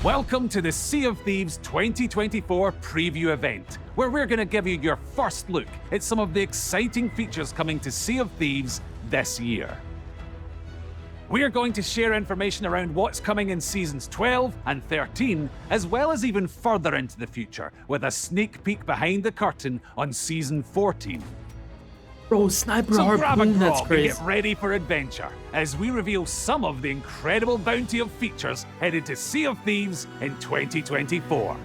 Welcome to the Sea of Thieves 2024 preview event, where we're going to give you your first look at some of the exciting features coming to Sea of Thieves this year. We're going to share information around what's coming in Seasons 12 and 13, as well as even further into the future, with a sneak peek behind the curtain on Season 14. Bro, sniper So grab a harpoon, that's grog and crazy. get ready for adventure, as we reveal some of the incredible bounty of features headed to Sea of Thieves in 2024.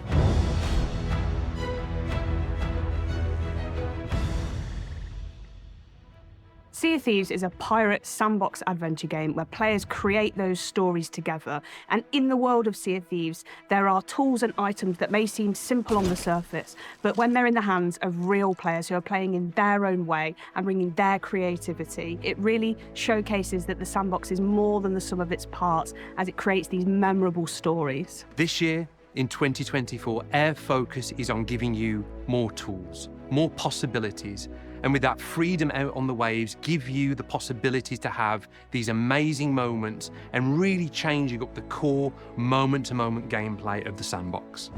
Sea of Thieves is a pirate sandbox adventure game where players create those stories together. And in the world of Sea of Thieves, there are tools and items that may seem simple on the surface, but when they're in the hands of real players who are playing in their own way and bringing their creativity, it really showcases that the sandbox is more than the sum of its parts as it creates these memorable stories. This year, in 2024, our focus is on giving you more tools, more possibilities, and with that freedom out on the waves, give you the possibilities to have these amazing moments and really changing up the core moment-to-moment gameplay of the sandbox.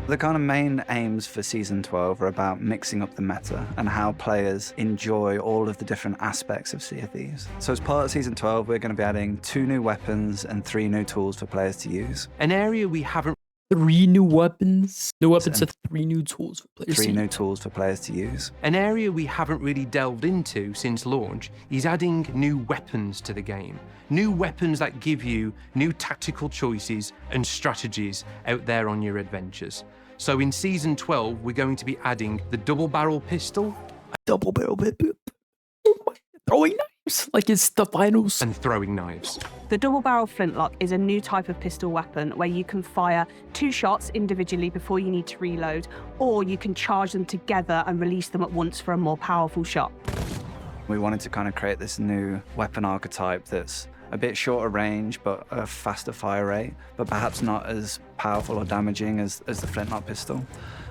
The kind of main aims for Season 12 are about mixing up the meta and how players enjoy all of the different aspects of Sea of Thieves. So as part of Season 12, we're going to be adding 2 new weapons and 3 new tools for players to use. An area we haven't 3 new weapons. New weapons and 3 new tools for players. 3 new tools for players to use. An area we haven't really delved into since launch is adding new weapons to the game. New weapons that give you new tactical choices and strategies out there on your adventures. So in Season 12, we're going to be adding the double barrel pistol, Double barrel pistol. Throwing knives like it's the finals. and throwing knives. The double-barrel flintlock is a new type of pistol weapon where you can fire 2 shots individually before you need to reload, or you can charge them together and release them at once for a more powerful shot. We wanted to kind of create this new weapon archetype that's a bit shorter range, but a faster fire rate, but perhaps not as powerful or damaging as the flintlock pistol.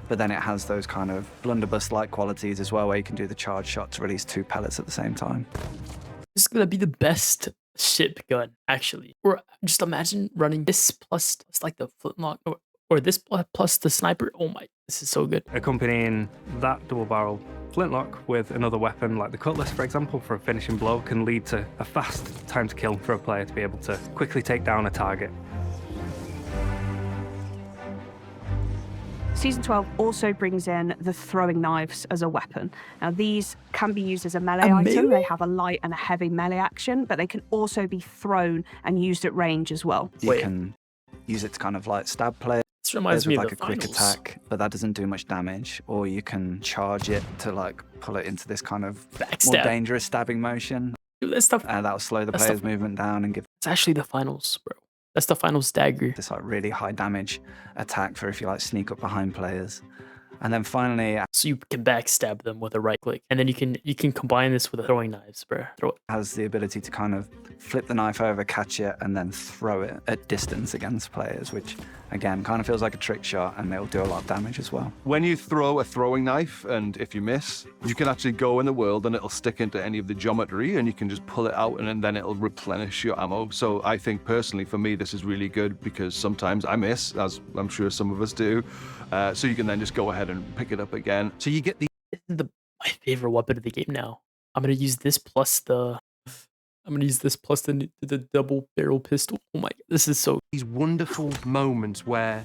But then it has those kind of blunderbuss-like qualities as well, where you can do the charge shot to release 2 pellets at the same time. This is gonna be the best ship gun, actually. Or just imagine running this plus like the flintlock, or this plus the sniper. Oh my, this is so good. Accompanying that double barrel flintlock with another weapon like the cutlass, for example, for a finishing blow can lead to a fast time to kill for a player to be able to quickly take down a target. Season 12 also brings in the throwing knives as a weapon. Now, these can be used as a melee item. melee? They have a light and a heavy melee action, but they can also be thrown and used at range as well. You Wait. can use it to kind of like stab players This reminds with me like of a the quick finals. attack, but that doesn't do much damage. Or you can charge it to like pull it into this kind of more Backstab. dangerous stabbing motion. Dude, that stuff. That'll slow the That's player's the- movement down and give It's actually the finals, bro. That's the finals dagger. this like really high damage attack for if you like sneak up behind players. And then finally, it So you can backstab them with a right click, and then you can combine this with the throwing knives, bro. Throw it. has the ability to kind of flip the knife over, catch it, and then throw it at distance against players, which again kind of feels like a trick shot, and it'll do a lot of damage as well. When you throw a throwing knife, and if you miss, you can actually go in the world and it'll stick into any of the geometry, and you can just pull it out, and then it'll replenish your ammo. So I think personally, for me, this is really good because sometimes I miss, as I'm sure some of us do. So you can then just go ahead and pick it up again. So you get the This is my favorite weapon of the game now. I'm gonna use this plus the. I'm gonna use this plus the double barrel pistol. Oh my, this is so. these wonderful moments where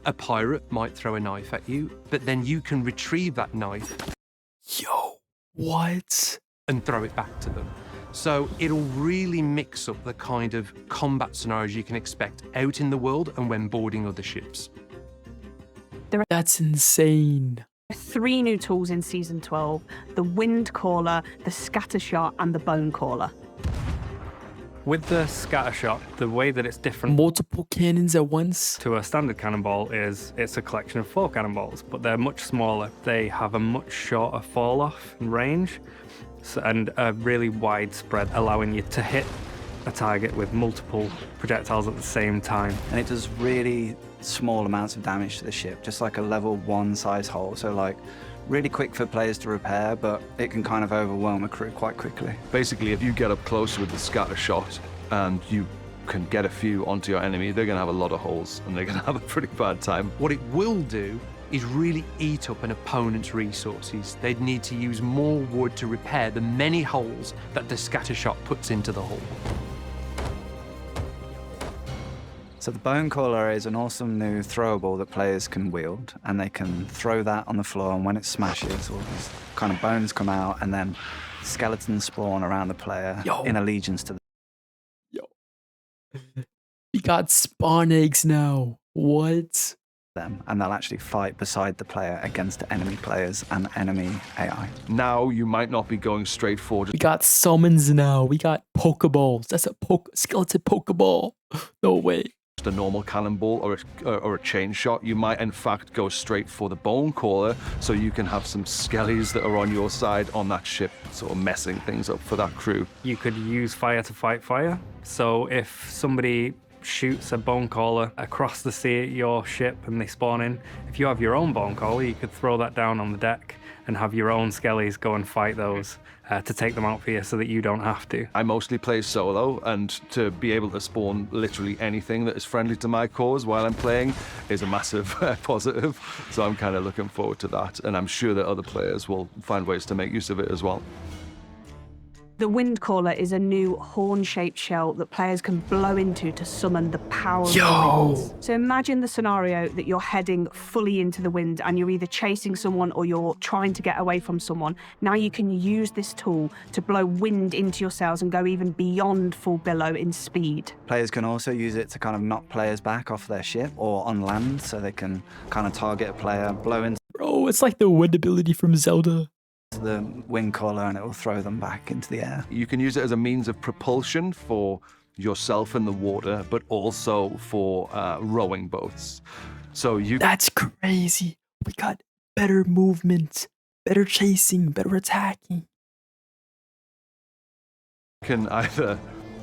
a pirate might throw a knife at you, but then you can retrieve that knife Yo, what? and throw it back to them. So it'll really mix up the kind of combat scenarios you can expect out in the world and when boarding other ships. That's insane. 3 new tools in Season 12, the Wind Caller, the Scatter Shot, and the Bone Caller. With the scatter shot, the way that it's different Multiple cannons at once. to a standard cannonball is it's a collection of 4 cannonballs, but they're much smaller. They have a much shorter fall off in range and a really wide spread, allowing you to hit a target with multiple projectiles at the same time. And it does really small amounts of damage to the ship, just like a level 1 size hole. So like really quick for players to repair, but it can kind of overwhelm a crew quite quickly. Basically, if you get up close with the scatter shot, and you can get a few onto your enemy, they're going to have a lot of holes and they're going to have a pretty bad time. What it will do is really eat up an opponent's resources. They'd need to use more wood to repair the many holes that the scatter shot puts into the hull. So the Bone Caller is an awesome new throwable that players can wield, and they can throw that on the floor, and when it smashes, all these kind of bones come out, and then skeletons spawn around the player in allegiance to We got spawn eggs now. What? them, and they'll actually fight beside the player against enemy players and enemy AI. Now you might not be going straight forward. We got summons now. We got Pokeballs. That's a skeleton Pokeball. No way. Just a normal cannonball or a chain shot. You might in fact go straight for the Bone Caller, so you can have some skellies that are on your side on that ship, sort of messing things up for that crew. You could use fire to fight fire. So if somebody shoots a Bone Caller across the sea at your ship and they spawn in, if you have your own Bone Caller, you could throw that down on the deck and have your own skellies go and fight those to take them out for you so that you don't have to. I mostly play solo, and to be able to spawn literally anything that is friendly to my cause while I'm playing is a massive positive. So I'm kind of looking forward to that, and I'm sure that other players will find ways to make use of it as well. The Wind Caller is a new horn-shaped shell that players can blow into to summon the power of the winds. So imagine the scenario that you're heading fully into the wind and you're either chasing someone or you're trying to get away from someone. Now you can use this tool to blow wind into your sails and go even beyond full billow in speed. Players can also use it to kind of knock players back off their ship or on land, so they can kind of target a player, blow into Bro, it's like the wind ability from Zelda. the Wind Caller, and it will throw them back into the air. You can use it as a means of propulsion for yourself in the water, but also for rowing boats. So you That's crazy. We got better movement, better chasing, better attacking. can either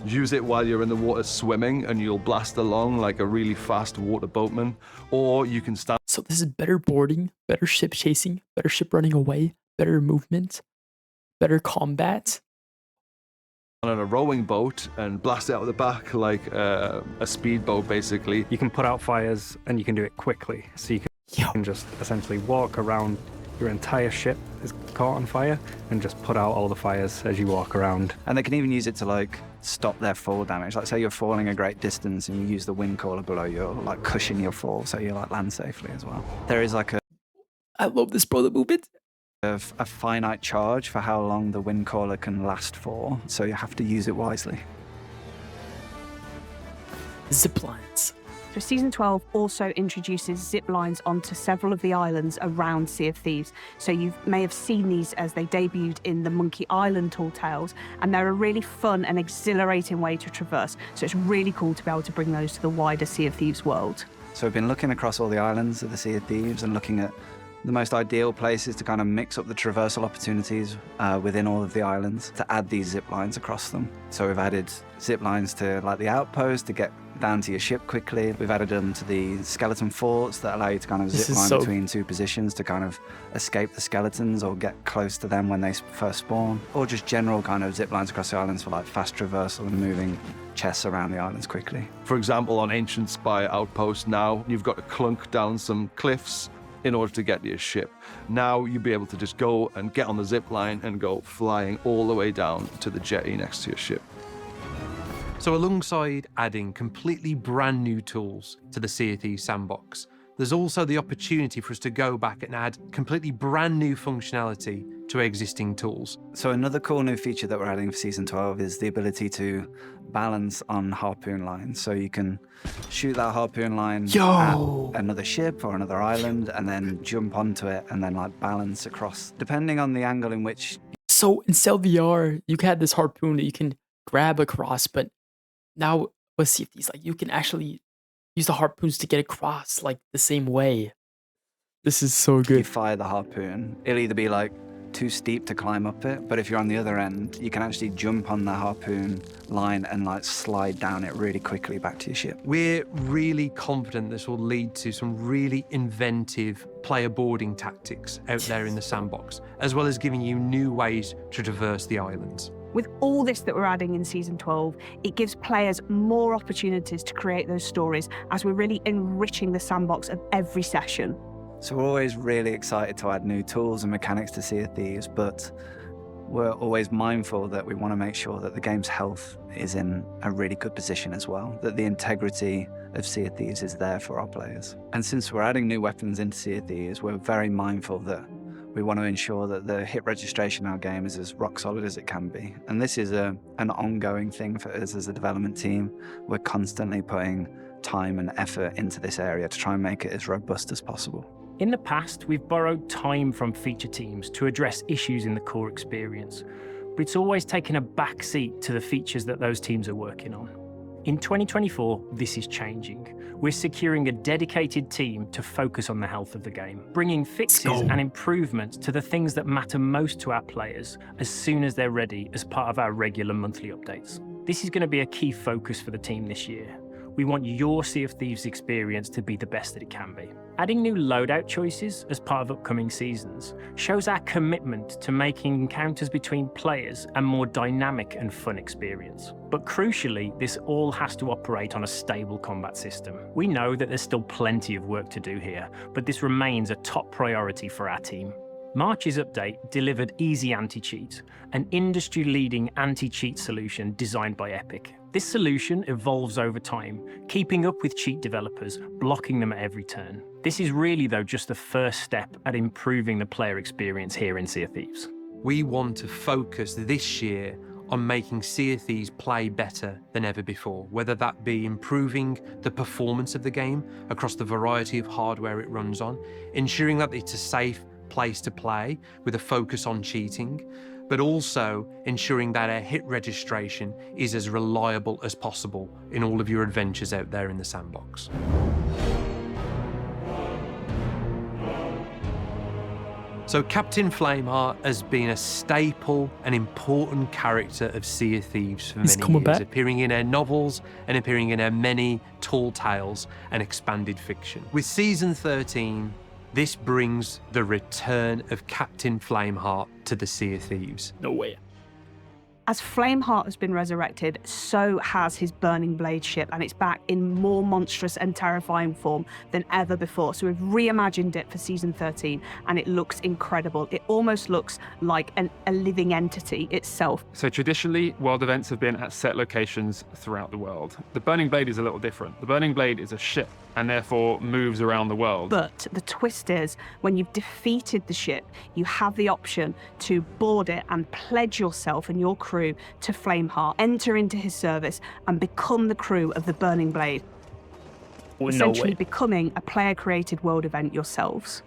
use it while you're in the water swimming and you'll blast along like a really fast water boatman, or you can stand So this is better boarding, better ship chasing, better ship running away, better movement, better combat. on a rowing boat and blast it out of the back like a speedboat, basically. You can put out fires and you can do it quickly. So you can just essentially walk around, your entire ship is caught on fire, and just put out all the fires as you walk around. And they can even use it to like stop their fall damage. Like say you're falling a great distance and you use the Wind Caller below you, like cushion your fall so you like land safely as well. There is like I love this, bro, the movement. a finite charge for how long the Wind Caller can last for, so you have to use it wisely. Zip lines. So Season 12 also introduces zip lines onto several of the islands around Sea of Thieves. So you may have seen these as they debuted in the Monkey Island Tall Tales, and they're a really fun and exhilarating way to traverse. So it's really cool to be able to bring those to the wider Sea of Thieves world. So we've been looking across all the islands of the Sea of Thieves and looking at the most ideal places to kind of mix up the traversal opportunities within all of the islands to add these zip lines across them. So we've added zip lines to like the outpost to get down to your ship quickly. We've added them to the skeleton forts that allow you to kind of zip line between two positions to kind of escape the skeletons or get close to them when they first spawn. Or just general kind of zip lines across the islands for like fast traversal and moving chests around the islands quickly. For example, on Ancient Spire Outpost now, you've got to clunk down some cliffs in order to get to your ship. Now you'll be able to just go and get on the zip line and go flying all the way down to the jetty next to your ship. So alongside adding completely brand new tools to the Sea of Thieves sandbox, there's also the opportunity for us to go back and add completely brand new functionality to existing tools. So another cool new feature that we're adding for Season 12 is the ability to balance on harpoon lines. So you can shoot that harpoon line at another ship or another island and then jump onto it and then like balance across, depending on the angle in which... So in Cell VR, you had this harpoon that you can grab across, but now with Sea of Thieves, like you can actually use the harpoons to get across like the same way. This is so you good. fire the harpoon, it'll either be like too steep to climb up it, but if you're on the other end, you can actually jump on the harpoon line and like slide down it really quickly back to your ship. We're really confident this will lead to some really inventive player boarding tactics out there in the sandbox, as well as giving you new ways to traverse the islands. With all this that we're adding in Season 12, it gives players more opportunities to create those stories as we're really enriching the sandbox of every session. So we're always really excited to add new tools and mechanics to Sea of Thieves, but we're always mindful that we want to make sure that the game's health is in a really good position as well, that the integrity of Sea of Thieves is there for our players. And since we're adding new weapons into Sea of Thieves, we're very mindful that we want to ensure that the hit registration in our game is as rock solid as it can be. And this is an ongoing thing for us as a development team. We're constantly putting time and effort into this area to try and make it as robust as possible. In the past, we've borrowed time from feature teams to address issues in the core experience, but it's always taken a back seat to the features that those teams are working on. In 2024, this is changing. We're securing a dedicated team to focus on the health of the game, bringing fixes and improvements to the things that matter most to our players as soon as they're ready as part of our regular monthly updates. This is going to be a key focus for the team this year. We want your Sea of Thieves experience to be the best that it can be. Adding new loadout choices as part of upcoming seasons shows our commitment to making encounters between players a more dynamic and fun experience. But crucially, this all has to operate on a stable combat system. We know that there's still plenty of work to do here, but this remains a top priority for our team. March's update delivered Easy Anti-Cheat, an industry-leading anti-cheat solution designed by Epic. This solution evolves over time, keeping up with cheat developers, blocking them at every turn. This is really, though, just the first step at improving the player experience here in Sea of Thieves. We want to focus this year on making Sea of Thieves play better than ever before, whether that be improving the performance of the game across the variety of hardware it runs on, ensuring that it's a safe place to play with a focus on cheating, but also ensuring that our hit registration is as reliable as possible in all of your adventures out there in the sandbox. So Captain Flameheart has been a staple and important character of Sea of Thieves for many years, back. appearing in our novels and appearing in our many tall tales and expanded fiction. With Season 13, this brings the return of Captain Flameheart to the Sea of Thieves. No way. As Flameheart has been resurrected, so has his Burning Blade ship, and it's back in more monstrous and terrifying form than ever before. So we've reimagined it for Season 13, and it looks incredible. It almost looks like a living entity itself. So traditionally, world events have been at set locations throughout the world. The Burning Blade is a little different. The Burning Blade is a ship, and therefore moves around the world. But the twist is, when you've defeated the ship, you have the option to board it and pledge yourself and your crew to Flameheart, enter into his service, and become the crew of the Burning Blade. Essentially becoming a player-created world event yourselves.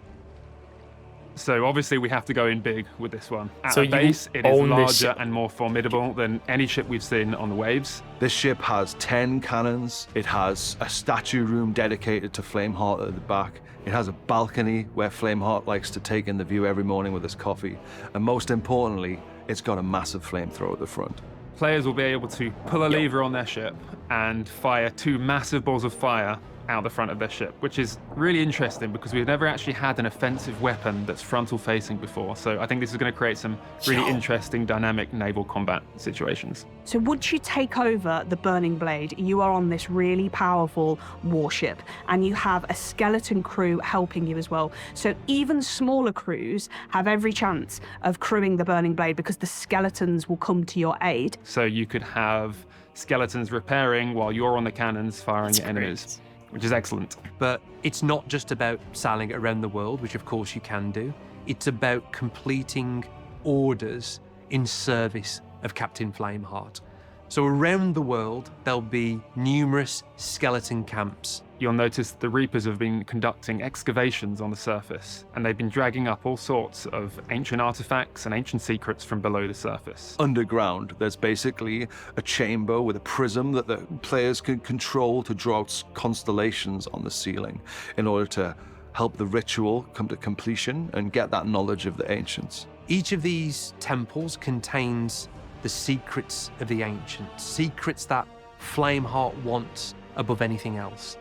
So obviously we have to go in big with this one. At So the you base, it is own this larger ship. and more formidable than any ship we've seen on the waves. This ship has 10 cannons. It has a statue room dedicated to Flameheart at the back. It has a balcony where Flameheart likes to take in the view every morning with his coffee. And most importantly, it's got a massive flamethrower at the front. Players will be able to pull a lever on their ship and fire 2 massive balls of fire out the front of their ship, which is really interesting because we've never actually had an offensive weapon that's frontal facing before. So I think this is going to create some really interesting dynamic naval combat situations. So once you take over the Burning Blade, you are on this really powerful warship, and you have a skeleton crew helping you as well. So even smaller crews have every chance of crewing the Burning Blade because the skeletons will come to your aid. So you could have skeletons repairing while you're on the cannons firing at enemies, which is excellent. But it's not just about sailing around the world, which of course you can do. It's about completing orders in service of Captain Flameheart. So around the world, there'll be numerous skeleton camps. You'll notice the Reapers have been conducting excavations on the surface, and they've been dragging up all sorts of ancient artifacts and ancient secrets from below the surface. Underground, there's basically a chamber with a prism that the players can control to draw out constellations on the ceiling in order to help the ritual come to completion and get that knowledge of the ancients. Each of these temples contains the secrets of the ancients, secrets that Flameheart wants above anything else.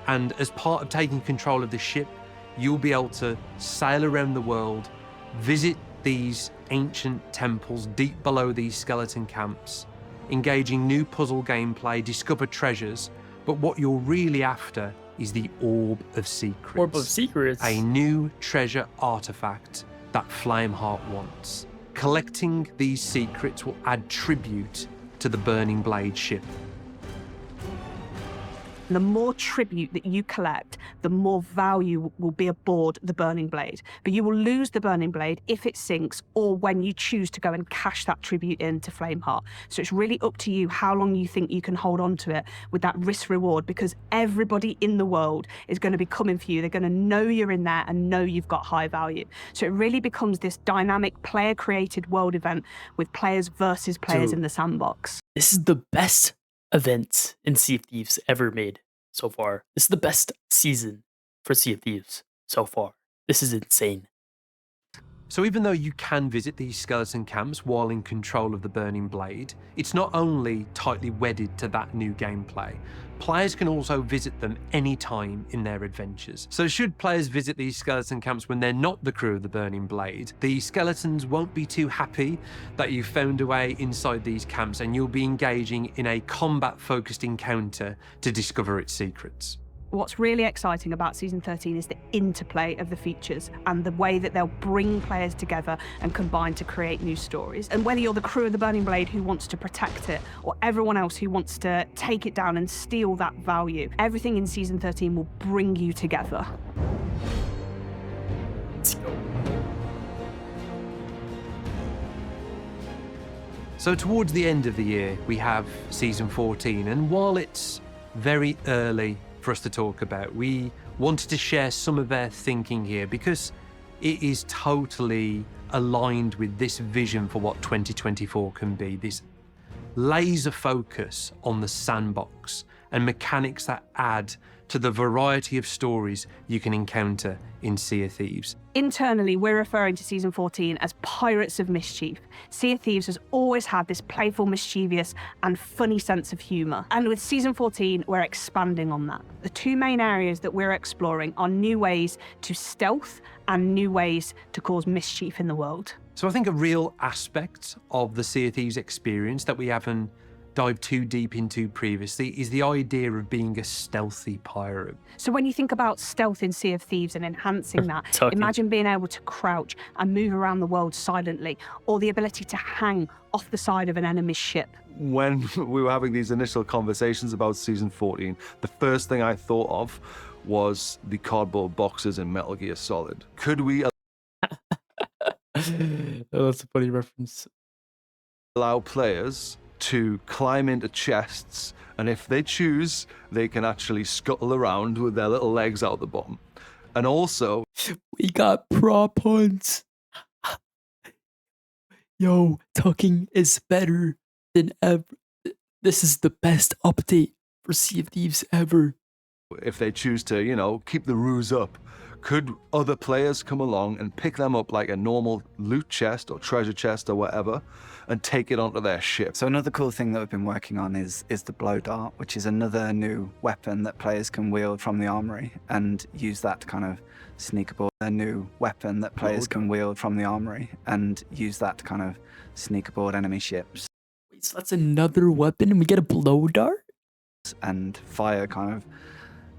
And as part of taking control of the ship, you'll be able to sail around the world, visit these ancient temples deep below these skeleton camps, engaging new puzzle gameplay, discover treasures, but what you're really after is the Orb of Secrets. Orb of Secrets. A new treasure artifact that Flameheart wants. Collecting these secrets will add tribute to the Burning Blade ship. The more tribute that you collect, the more value will be aboard the Burning Blade. But you will lose the Burning Blade if it sinks or when you choose to go and cash that tribute in to Flameheart. So it's really up to you how long you think you can hold on to it with that risk reward, because everybody in the world is going to be coming for you. They're going to know you're in there and know you've got high value. So it really becomes this dynamic player-created world event with players versus players in the sandbox. This is the best event in Sea of Thieves ever made so far. This is the best season for Sea of Thieves so far. This is insane. So even though you can visit these skeleton camps while in control of the Burning Blade, it's not only tightly wedded to that new gameplay, players can also visit them anytime in their adventures. So should players visit these skeleton camps when they're not the crew of the Burning Blade, the skeletons won't be too happy that you've found a way inside these camps, and you'll be engaging in a combat-focused encounter to discover its secrets. What's really exciting about Season 13 is the interplay of the features and the way that they'll bring players together and combine to create new stories. And whether you're the crew of the Burning Blade who wants to protect it, or everyone else who wants to take it down and steal that value, everything in Season 13 will bring you together. Let's go. So towards the end of the year, we have Season 14, and while it's very early for us to talk about, we wanted to share some of our thinking here because it is totally aligned with this vision for what 2024 can be, this laser focus on the sandbox and mechanics that add to the variety of stories you can encounter in Sea of Thieves. Internally, we're referring to Season 14 as Pirates of Mischief. Sea of Thieves has always had this playful, mischievous, and funny sense of humour. And with Season 14, we're expanding on that. The two main areas that we're exploring are new ways to stealth and new ways to cause mischief in the world. So I think a real aspect of the Sea of Thieves experience that we haven't dived too deep into previously is the idea of being a stealthy pirate. So when you think about stealth in Sea of Thieves and enhancing that, Talking. imagine being able to crouch and move around the world silently, or the ability to hang off the side of an enemy's ship. When we were having these initial conversations about Season 14, the first thing I thought of was the cardboard boxes in Metal Gear Solid. Could we Oh, that's a funny reference. allow players to climb into chests, and if they choose, they can actually scuttle around with their little legs out the bottom? And also, We got prop hunts. Yo, tucking is better than ever. This is the best update for Sea of Thieves ever. if they choose to, keep the ruse up, could other players come along and pick them up like a normal loot chest or treasure chest or whatever and take it onto their ship? So another cool thing that we've been working on is the blow dart, which is another new weapon that players can wield from the armory and use that to kind of sneak aboard. A new weapon that players can wield from the armory and use that to kind of sneak aboard enemy ships Wait, so that's another weapon and we get a blow dart? and fire kind of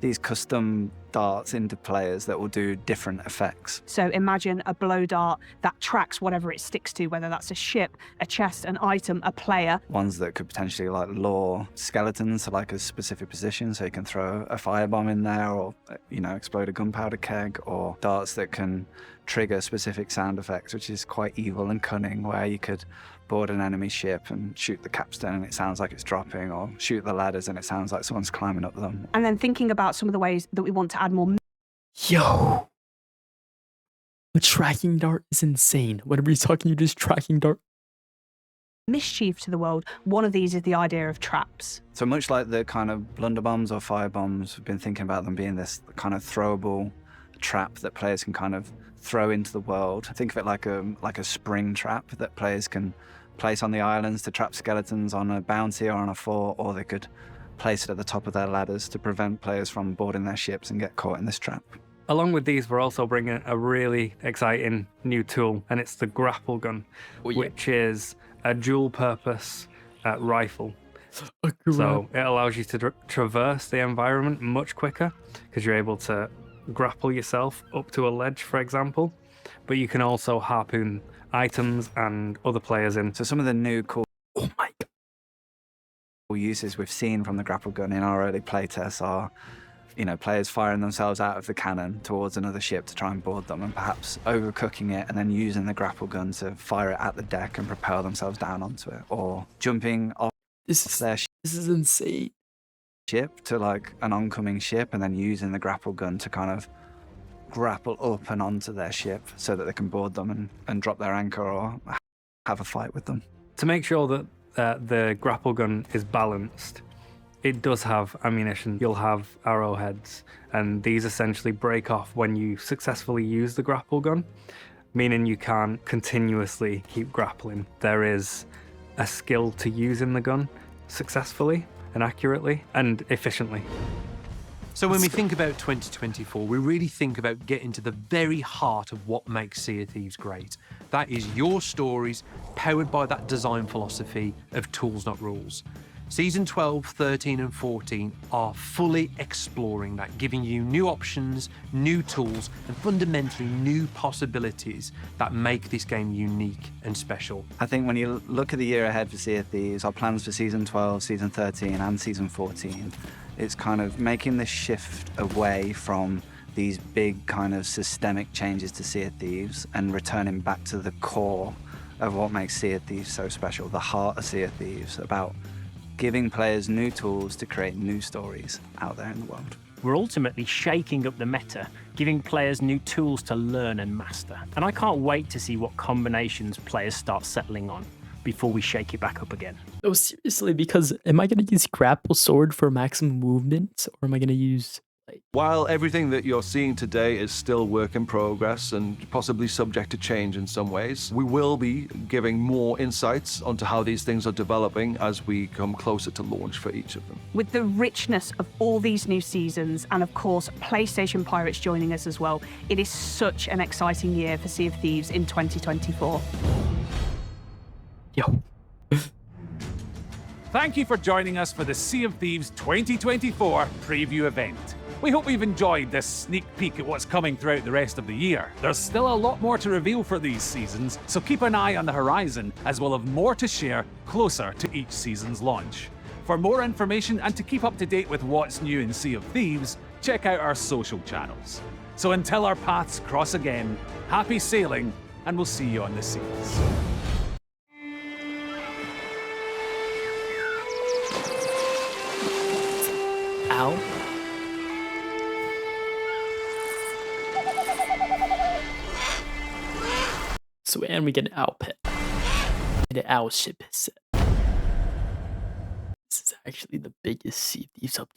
these custom darts into players that will do different effects. So imagine a blow dart that tracks whatever it sticks to, whether that's a ship, a chest, an item, a player. Ones that could potentially like lure skeletons to like a specific position, so you can throw a firebomb in there, or explode a gunpowder keg, or darts that can trigger specific sound effects, which is quite evil and cunning, where you could board an enemy ship and shoot the capstan and it sounds like it's dropping, or shoot the ladders and it sounds like someone's climbing up them. And then thinking about some of the ways that we want to add more Yo! The tracking dart is insane. Whenever you're talking, you just tracking dart. mischief to the world. One of these is the idea of traps. So much like the kind of blunderbombs or firebombs, we've been thinking about them being this kind of throwable trap that players can kind of throw into the world. Think of it like a spring trap that players can place on the islands to trap skeletons on a bounty or on a fort, or they could place it at the top of their ladders to prevent players from boarding their ships and get caught in this trap. Along with these, we're also bringing a really exciting new tool, and it's the grapple gun, which is a dual-purpose rifle. So it allows you to traverse the environment much quicker because you're able to grapple yourself up to a ledge, for example, but you can also harpoon items and other players in. So some of the new cool Oh my god. uses we've seen from the grapple gun in our early playtests are, players firing themselves out of the cannon towards another ship to try and board them, and perhaps overcooking it and then using the grapple gun to fire it at the deck and propel themselves down onto it, or jumping off their This is insane. ship to like an oncoming ship and then using the grapple gun to kind of grapple up and onto their ship so that they can board them and drop their anchor or have a fight with them. To make sure that the grapple gun is balanced, it does have ammunition. You'll have arrowheads, and these essentially break off when you successfully use the grapple gun, meaning you can't continuously keep grappling. There is a skill to using the gun successfully and accurately and efficiently. So when we think about 2024, we really think about getting to the very heart of what makes Sea of Thieves great. That is your stories, powered by that design philosophy of tools, not rules. Season 12, 13 and 14 are fully exploring that, giving you new options, new tools, and fundamentally new possibilities that make this game unique and special. I think when you look at the year ahead for Sea of Thieves, our plans for Season 12, Season 13 and Season 14, it's kind of making this shift away from these big kind of systemic changes to Sea of Thieves and returning back to the core of what makes Sea of Thieves so special, the heart of Sea of Thieves, about giving players new tools to create new stories out there in the world. We're ultimately shaking up the meta, giving players new tools to learn and master. And I can't wait to see what combinations players start settling on before we shake it back up again. No, seriously, because am I going to use grapple sword for maximum movement, or am I going to use While everything that you're seeing today is still work in progress and possibly subject to change in some ways, we will be giving more insights onto how these things are developing as we come closer to launch for each of them. With the richness of all these new seasons, and of course, PlayStation Pirates joining us as well, it is such an exciting year for Sea of Thieves in 2024. yo? Thank you for joining us for the Sea of Thieves 2024 preview event. We hope you've enjoyed this sneak peek at what's coming throughout the rest of the year. There's still a lot more to reveal for these seasons, so keep an eye on the horizon as we'll have more to share closer to each season's launch. For more information and to keep up to date with what's new in Sea of Thieves, check out our social channels. So until our paths cross again, happy sailing, and we'll see you on the seas. Ow. So, and we get an owl pet. And an owl ship is set. This is actually the biggest Sea of Thieves update.